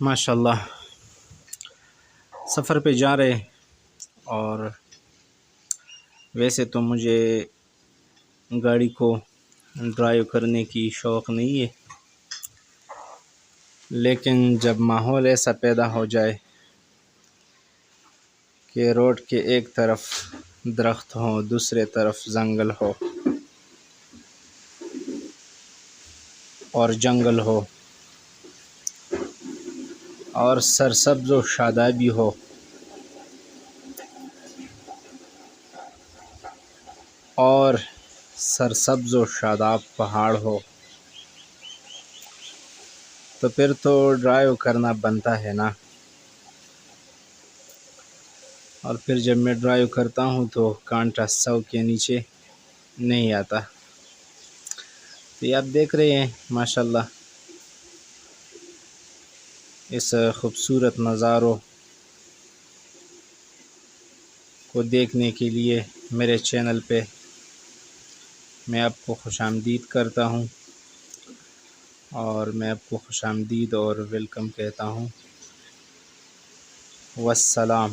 ماشاءاللہ سفر پہ جا رہے، اور ویسے تو مجھے گاڑی کو ڈرائیو کرنے کی شوق نہیں ہے، لیکن جب ماحول ایسا پیدا ہو جائے کہ روڈ کے ایک طرف درخت ہوں، دوسرے طرف جنگل ہو اور جنگل ہو، اور سرسبز و شادابی ہو، اور سرسبز و شاداب پہاڑ ہو، تو پھر تو ڈرائیو کرنا بنتا ہے نا۔ اور پھر جب میں ڈرائیو کرتا ہوں تو کانٹا 100 کے نیچے نہیں آتا۔ تو یہ آپ دیکھ رہے ہیں ماشاءاللہ اس خوبصورت نظاروں کو دیکھنے کے لیے میرے چینل پہ میں آپ کو خوش آمدید کرتا ہوں، اور میں آپ کو خوش آمدید اور ویلکم کہتا ہوں۔ والسلام۔